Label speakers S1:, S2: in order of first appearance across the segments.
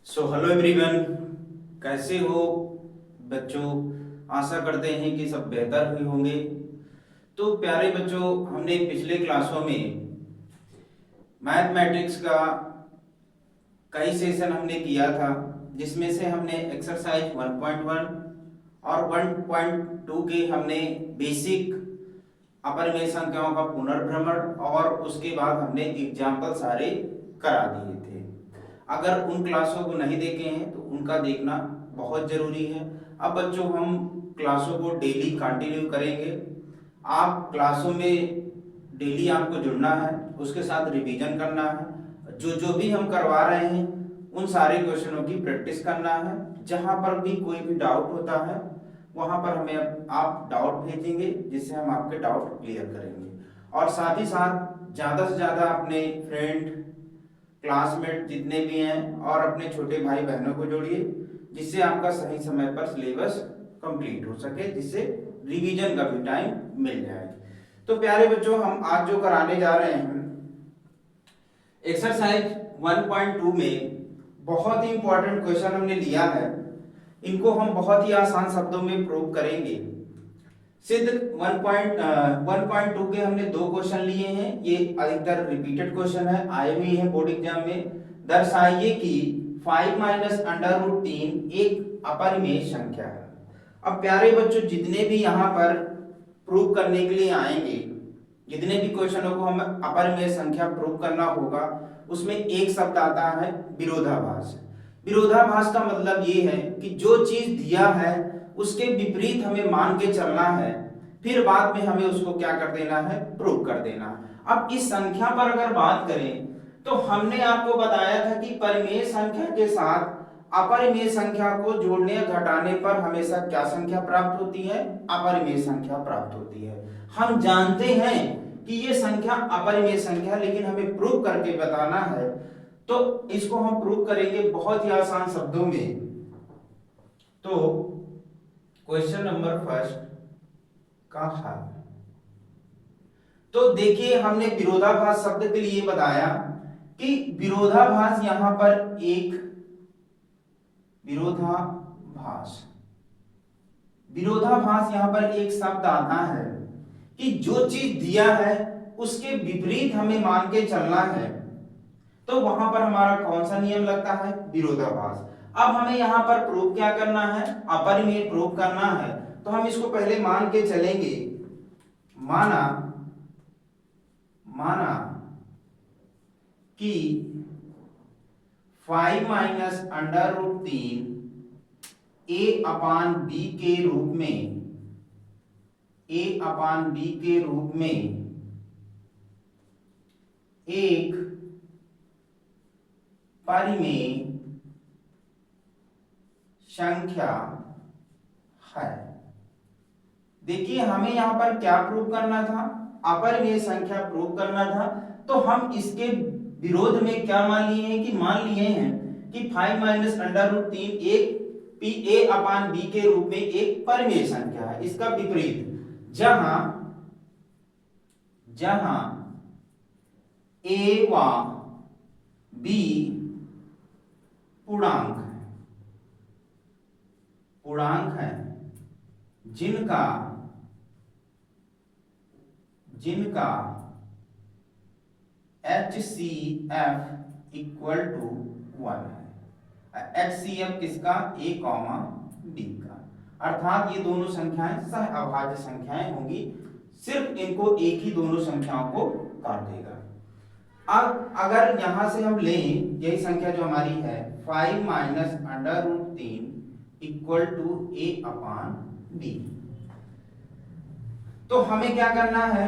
S1: So hello everyone, कैसे हो बच्चों। आशा करते हैं कि सब बेहतर हुए होंगे। तो प्यारे बच्चों, हमने पिछले क्लासों में मैथमेटिक्स का कई सेशन हमने किया था, जिसमें से हमने एक्सरसाइज 1.1 और 1.2 के हमने बेसिक अपरिमेय संख्याओं का पुनर्भ्रमण और उसके बाद हमने एग्जाम्पल सारे करा दिए थे। अगर उन क्लासों को नहीं देखे हैं तो उनका देखना बहुत जरूरी है। अब बच्चों, हम क्लासों को डेली कंटिन्यू करेंगे। आप क्लासों में डेली आपको जुड़ना है, उसके साथ रिवीजन करना है। जो जो भी हम करवा रहे हैं उन सारे क्वेश्चनों की प्रैक्टिस करना है। जहां पर भी कोई भी डाउट होता है वहां पर हमें आप डाउट भेजेंगे, जिससे हम आपके डाउट क्लियर करेंगे। और साथ ही साथ ज़्यादा से ज़्यादा अपने फ्रेंड, क्लासमेट जितने भी हैं और अपने छोटे भाई बहनों को जोड़िए, जिससे आपका सही समय पर सिलेबस कंप्लीट हो सके, जिससे रिवीजन का भी टाइम मिल जाए। तो प्यारे बच्चों, हम आज जो कराने जा रहे हैं एक्सरसाइज 1.2 में बहुत ही इंपॉर्टेंट क्वेश्चन हमने लिया है। इनको हम बहुत ही आसान शब्दों में प्रूव करेंगे। सिद्ध 1.2 के हमने दो क्वेश्चन लिए हैं। ये अधिकतर रिपीटेड क्वेश्चन है, आए हुए हैं बोर्ड एग्जाम में। दर्शाइए कि 5 माइनस अंडर रूट 3 एक अपरिमेय संख्या है। अब प्यारे बच्चों, जितने भी यहाँ पर प्रूव करने के लिए आएंगे, जितने भी क्वेश्चनों को हम अपरिमेय संख्या प्रूव करना होगा, उसमें एक शब्द आता है विरोधाभास। विरोधाभास का मतलब ये है कि जो चीज दिया है उसके विपरीत हमें मान के चलना है, फिर बाद में हमें उसको क्या कर देना है, प्रूव कर देना है। अब इस संख्या पर अगर बात करें तो हमने आपको बताया था कि परिमेय संख्या के साथ अपरिमेय संख्या को जोड़ने या घटाने पर हमेशा क्या संख्या प्राप्त होती है, अपरिमेय संख्या प्राप्त होती है। हम जानते हैं कि ये संख्या अपरिमेय संख्या, लेकिन हमें प्रूव करके बताना है। तो इसको हम प्रूव करेंगे बहुत ही आसान शब्दों में। तो क्वेश्चन नंबर फर्स्ट का हल। तो देखिए, हमने विरोधाभास शब्द के लिए बताया कि विरोधाभास यहां पर एक विरोधाभास विरोधाभास यहां पर एक शब्द आता है कि जो चीज दिया है उसके विपरीत हमें मान के चलना है। तो वहां पर हमारा कौन सा नियम लगता है, विरोधाभास। अब हमें यहां पर प्रूव क्या करना है, अपरिमेय प्रूव करना है। तो हम इसको पहले मान के चलेंगे। माना माना कि 5 माइनस अंडर रूट 3 ए अपान बी के रूप में एक परिमेय संख्या है। देखिए, हमें यहां पर क्या प्रूव करना था, अपरिमेय संख्या प्रूव करना था। तो हम इसके विरोध में क्या मान लिए हैं कि 5 माइनस अंडर रूट 3 एक पी ए अपान बी के रूप में एक परिमेय संख्या है। इसका विपरीत, जहां जहां ए व बी पूर्णांक है जिनका HCF इक्वल टू 1 है। HCF किसका, A कॉमा B का। अर्थात ये दोनों संख्याएं सह अभाज्य संख्याएं होंगी। सिर्फ इनको एक ही दोनों संख्याओं को काट देगा। अब अगर यहां से हम लें यही संख्या जो हमारी है 5 minus under root 3 equal to A upon B, तो हमें क्या करना है,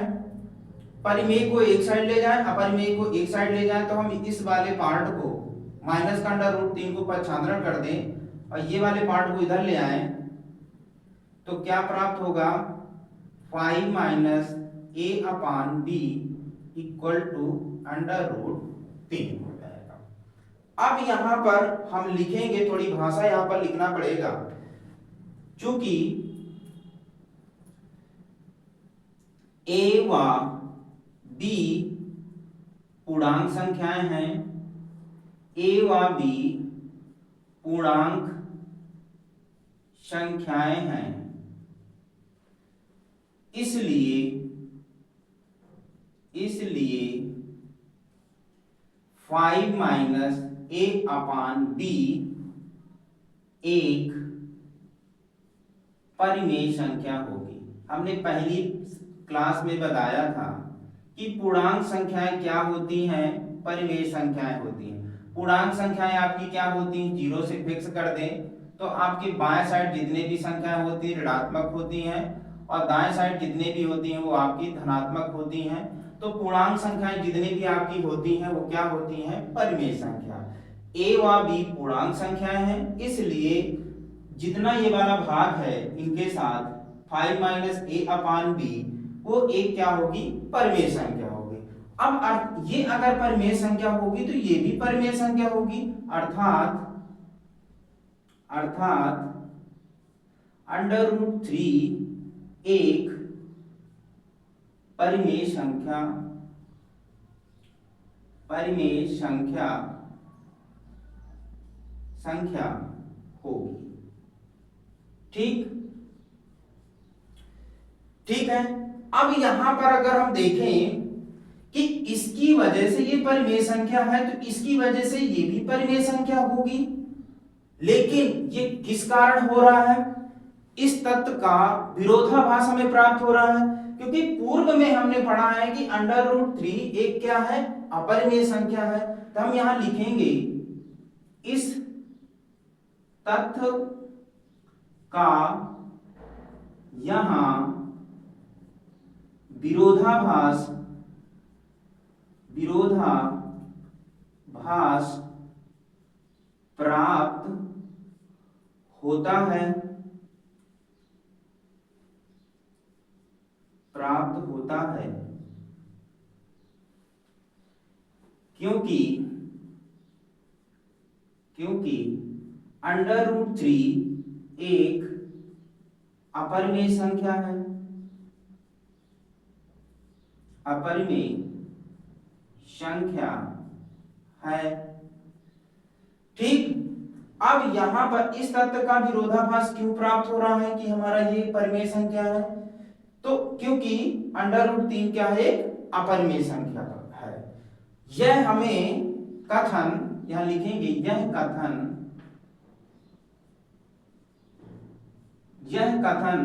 S1: परिमेय को एक साइड ले जाएं, अपरिमेय को एक साइड ले जाएं। तो हम इस वाले पार्ट को माइनस का अंडर रूट 3 को पक्षांतरण कर दें और ये वाले पार्ट को इधर ले आएं, तो क्या प्राप्त होगा, 5 minus A upon B equal to under root 3 हो जाएगा। अब यहां पर हम लिखेंगे, थोड़ी भाषा यहां पर लिखना पड़ेगा, चूंकि ए व बी पूर्णांक संख्याएं हैं, ए व बी पूर्णांक संख्याएं हैं, इसलिए 5 माइनस a अपान b एक परिमेय संख्या होगी। हमने पहली क्लास में बताया था कि पूर्णांक संख्याएं क्या होती हैं, परिमेय संख्याएं होती हैं। पूर्णांक संख्याएं आपकी क्या होती हैं, 0 से फिक्स कर दें तो आपके बाएं साइड जितने भी संख्याएं होती हैं ऋणात्मक होती हैं और दाएं साइड जितने भी होती हैं वो आपकी धनात्मक होती हैं। तो पूर्णांक संख्याएं जितनी भी आपकी होती हैं वो क्या होती हैं, परिमेय संख्या। a व b पूर्णांक संख्याएं हैं, इसलिए जितना ये वाला भाग है इनके साथ 5 माइनस a अपान b वो एक क्या होगी, परिमेय संख्या होगी। अब ये अगर परिमेय संख्या होगी तो ये भी परिमेय संख्या होगी, अर्थात √3 एक परिमेय संख्या होगी। ठीक है। अब यहां पर अगर हम देखें कि इसकी वजह से ये परिमेय संख्या है तो इसकी वजह से ये भी परिमेय संख्या होगी, लेकिन ये किस कारण हो रहा है, इस तत्व का विरोधाभास हमें प्राप्त हो रहा है, क्योंकि पूर्व में हमने पढ़ा है कि √3 एक क्या है, अपरिमेय संख्या है। तो हम यहां लिखेंगे इस तत्व का यहां विरोधाभास प्राप्त होता है, क्योंकि √3 एक अपरिमेय संख्या है, ठीक। अब यहां पर इस तत्व का विरोधाभास क्यों प्राप्त हो रहा है कि हमारा ये परिमेय संख्या है, तो क्योंकि √3 क्या है, एक अपरिमेय संख्या है। यह हमें कथन यहां लिखेंगे, यह कथन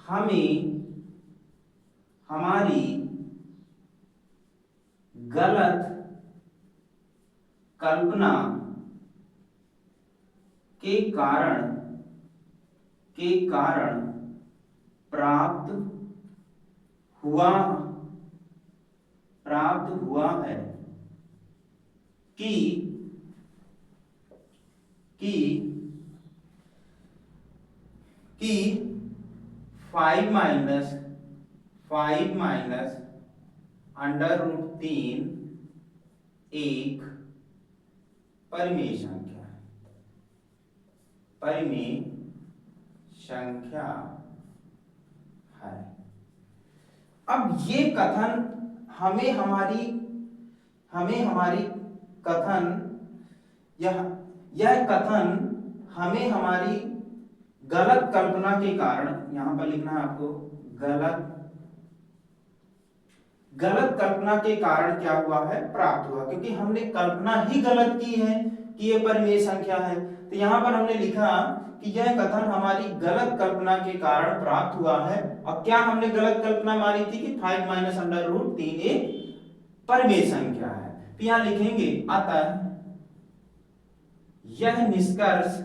S1: हमें हमारी गलत कल्पना के कारण प्राप्त हुआ है कि 5 माइनस √3 एक परिमेय संख्या है। अब ये कथन हमें हमारी कथन यह कथन हमें हमारी गलत कल्पना के कारण, यहां पर लिखना है आपको, गलत कल्पना के कारण क्या हुआ है, प्राप्त हुआ, क्योंकि हमने कल्पना ही गलत की है कि ये परिमेय संख्या है। तो यहां पर हमने लिखा कि यह कथन हमारी गलत कल्पना के कारण प्राप्त हुआ है। और क्या हमने गलत कल्पना मानी थी कि 5 माइनस √3 एक परिमेय संख्या है। तो यहां लिखेंगे अतः यह निष्कर्ष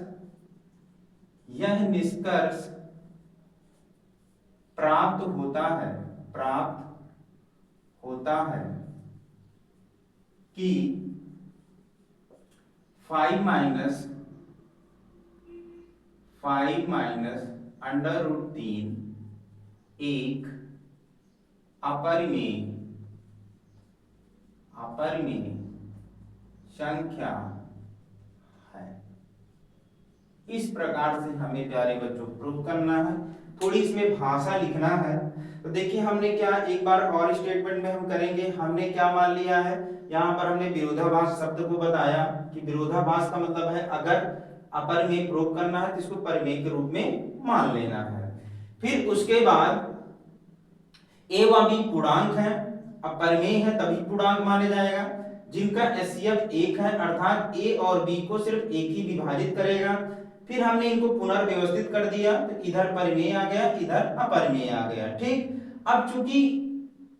S1: प्राप्त होता है कि 5 माइनस √3 एक अपरिमेय संख्या है। इस प्रकार से हमें प्यारे बच्चों प्रूव करना है। थोड़ी इसमें भाषा लिखना है। तो देखिए हमने क्या, एक बार और स्टेटमेंट में हम करेंगे, हमने क्या मान लिया है, यहाँ पर हमने विरोधाभास शब्द को बताया कि विरोधाभास का मतलब है अगर अपरिमेय प्रूव करना है तो इसको परिमेय के रूप में मान लेना है। फिर उसके बाद ए व बी पूर्णांक है, अब परिमेय है तभी पूर्णांक माने जाएगा, जिनका एचसीएफ 1 है, अर्थात ए और बी को सिर्फ एक ही विभाजित करेगा। फिर हमने इनको पुनर्व्यवस्थित कर दिया तो इधर परिमेय आ गया, इधर अपरिमेय आ गया। ठीक, अब चूंकि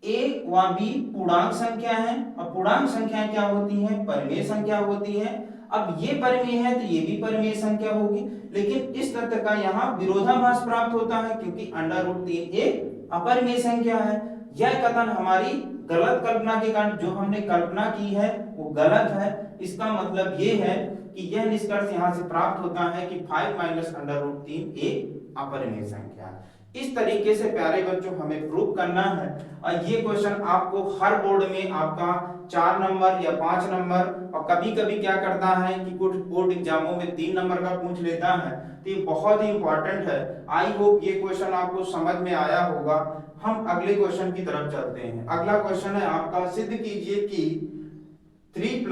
S1: ए व बी पूर्णांक संख्या है, और पूर्णांक संख्याएं क्या होती हैं, परिमेय संख्या होती है। अब ये परिमेय है तो ये भी परिमेय संख्या होगी, लेकिन इस तथ्य का यहाँ विरोधाभास प्राप्त होता है क्योंकि √3 एक अपरिमेय संख्या है। यह कथन हमारी गलत कल्पना के कारण, जो हमने कल्पना की है वो गलत है। इसका मतलब ये है कि यह निष्कर्ष यहाँ से प्राप्त होता है कि 5 माइनस √3 एक अपरिमेय संख्या है। इस तरीके से प्यारे बच्चों हमें प्रूव करना है, और ये क्वेश्चन आपको हर बोर्ड में आपका 4 नंबर या 5 नंबर, और कभी कभी क्या करता है कि कुछ बोर्ड एग्जामों में 3 नंबर का पूछ लेता है, तो ये बहुत ही इंपॉर्टेंट है। आई होप ये क्वेश्चन आपको समझ में आया होगा। हम अगले क्वेश्चन की तरफ चलते हैं। अगला क्वेश्चन है आपका, सिद्ध कीजिए कि 3 +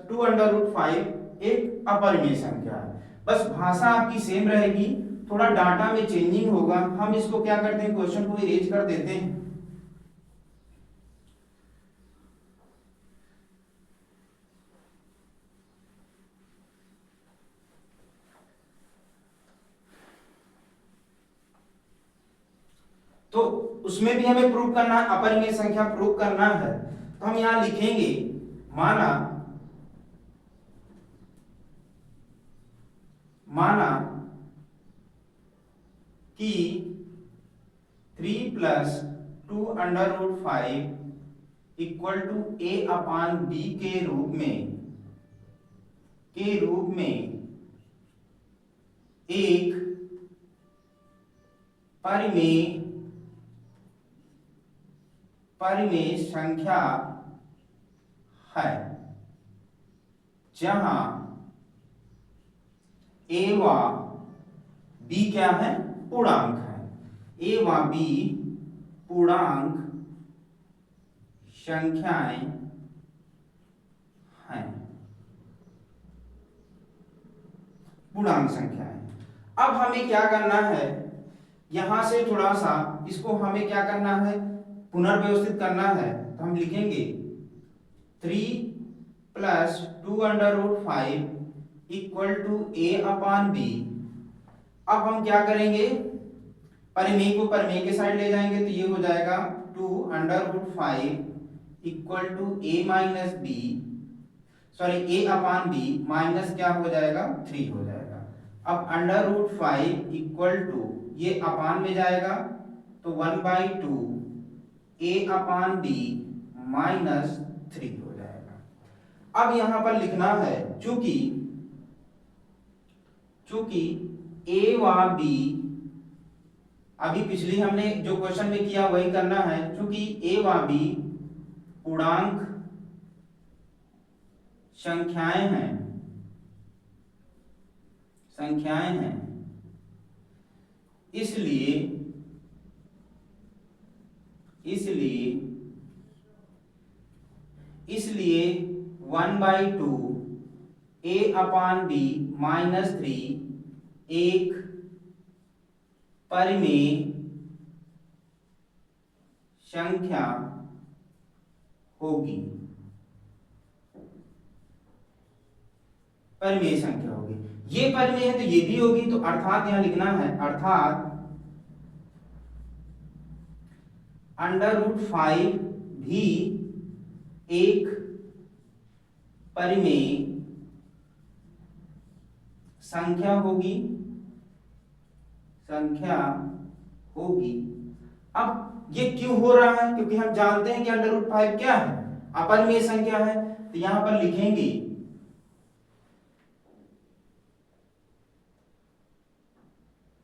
S1: 2√5 एक अपरिमेय संख्या है। बस भाषा आपकी सेम रहेगी, थोड़ा डाटा में चेंजिंग होगा। हम इसको क्या करते हैं, क्वेश्चन को इरेज कर देते हैं। तो उसमें भी हमें प्रूव करना है, अपरिमेय संख्या प्रूव करना है, तो हम यहां लिखेंगे माना कि 3 + 2√5 = a/b के रूप में एक परिमेय संख्या है, जहां a व b क्या है, पूर्णांक है। a व b पूर्णांक संख्याएं हैं, पूर्णांक संख्याएं। अब हमें क्या करना है, यहां से थोड़ा सा इसको हमें क्या करना है, पुनर्व्यवस्थित करना है। तो हम लिखेंगे 3 + 2√5 = a/b। अब हम क्या करेंगे, परिमेय को परिमेय के साइड ले जाएंगे तो ये हो जाएगा 2√5 = a - b, sorry a/b minus क्या हो जाएगा, 3 हो जाएगा। अब √5 ये अपान में जाएगा तो 1/2 a/b - 3 हो जाएगा। अब यहां पर लिखना है, चूंकि a व b, अभी पिछली हमने जो क्वेश्चन में किया वही करना है। चूंकि a व b पूर्णांक संख्याएं हैं, इसलिए 1/2 a/b - 3 एक परिमेय संख्या होगी, ये परिमेय है तो ये भी होगी। तो अर्थात यहां लिखना है, अर्थात √5 भी एक परिमेय संख्या होगी। अब ये क्यों हो रहा है, क्योंकि हम जानते हैं कि √5 क्या है, अपरिमेय संख्या है। तो यहां पर लिखेंगे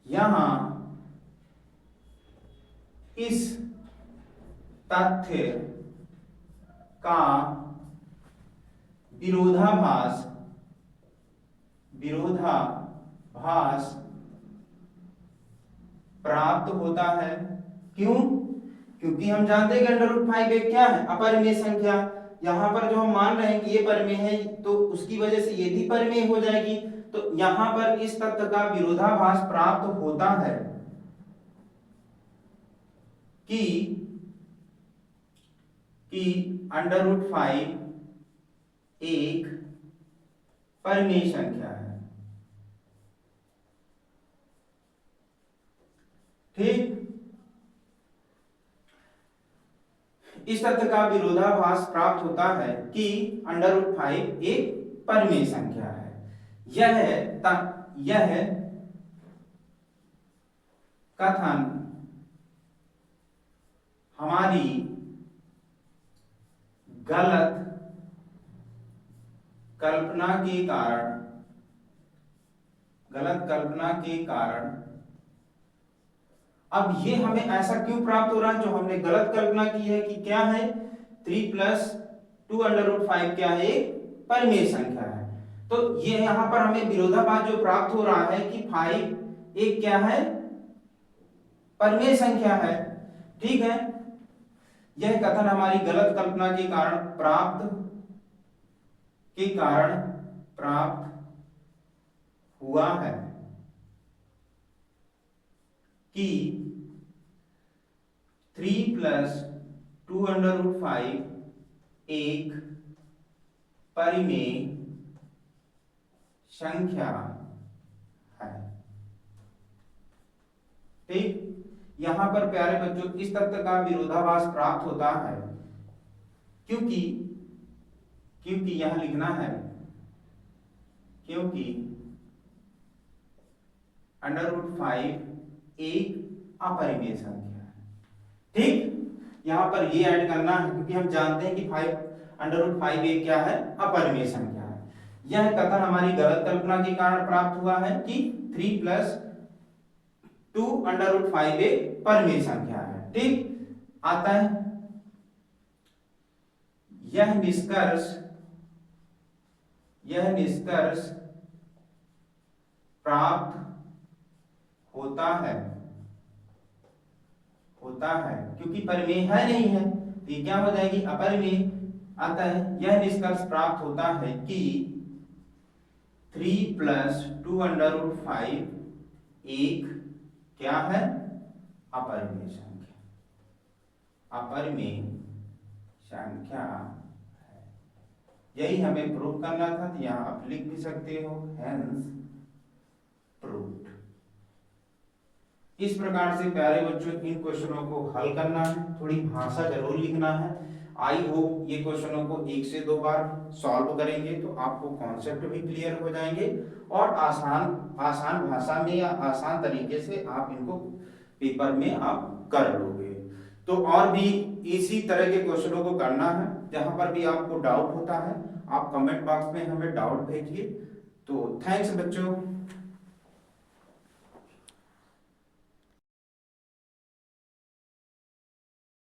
S1: यहां इस तथ्य का विरोधाभास प्राप्त होता है। क्यों? क्योंकि हम जानते हैं कि √5 एक क्या है, अपरिमेय संख्या। यहाँ पर जो हम मान रहे हैं कि ये परिमेय है तो उसकी वजह से ये भी परिमेय हो जाएगी। तो यहाँ पर इस तथ्य का विरोधाभास प्राप्त होता है कि √5 एक परिमेय संख्या है। ठीक, इस तथ्य का विरोधाभास प्राप्त होता है कि √5 एक परिमेय संख्या है। यह कथन हमारी गलत कल्पना के कारण अब ये हमें ऐसा क्यों प्राप्त हो रहा है, जो हमने गलत कल्पना की है कि क्या है 3 + 2√5 क्या है, एक परिमेय संख्या है। तो ये यहां पर हमें विरोधाभास जो प्राप्त हो रहा है कि 5 एक क्या है, परिमेय संख्या है। ठीक है, यह कथन हमारी गलत कल्पना के कारण प्राप्त हुआ है कि 3 + 2√5 एक परिमेय संख्या है। ठीक, यहां पर प्यारे बच्चों इस तथ्य का विरोधाभास प्राप्त होता है क्योंकि यहां लिखना है क्योंकि √5 एक अपरिमेय संख्या है। ठीक, यहां पर ये ऐड करना है क्योंकि हम जानते हैं कि √5 एक क्या है, अपरिमेय संख्या है। यह कथन हमारी गलत कल्पना के कारण प्राप्त हुआ है कि 3 + 2√5 एक परिमेय संख्या है। ठीक, आता है यह निष्कर्ष प्राप्त होता है क्योंकि परिमेय है नहीं है तो ये क्या हो जाएगी, अपरिमेय। आता है यह निष्कर्ष प्राप्त होता है कि 3 + 2√5 एक क्या है, अपरिमेय संख्या है। यही हमें प्रूव करना था, तो यहां आप लिख भी सकते हो हेंस प्रूव्ड। इस प्रकार से प्यारे बच्चों इन क्वेश्चनों को हल करना है, थोड़ी भाषा जरूर लिखना है। आई होप ये क्वेश्चनों को 1 से 2 बार सॉल्व करेंगे तो आपको कॉन्सेप्ट भी क्लियर हो जाएंगे और आसान भाषा में या आसान तरीके से आप इनको पेपर में आप कर लोगे। तो और भी इसी तरह के क्वेश्चनों को करना है। जहां पर भी आपको डाउट होता है आप कमेंट बॉक्स में हमें डाउट भेजिए। तो थैंक्स बच्चों।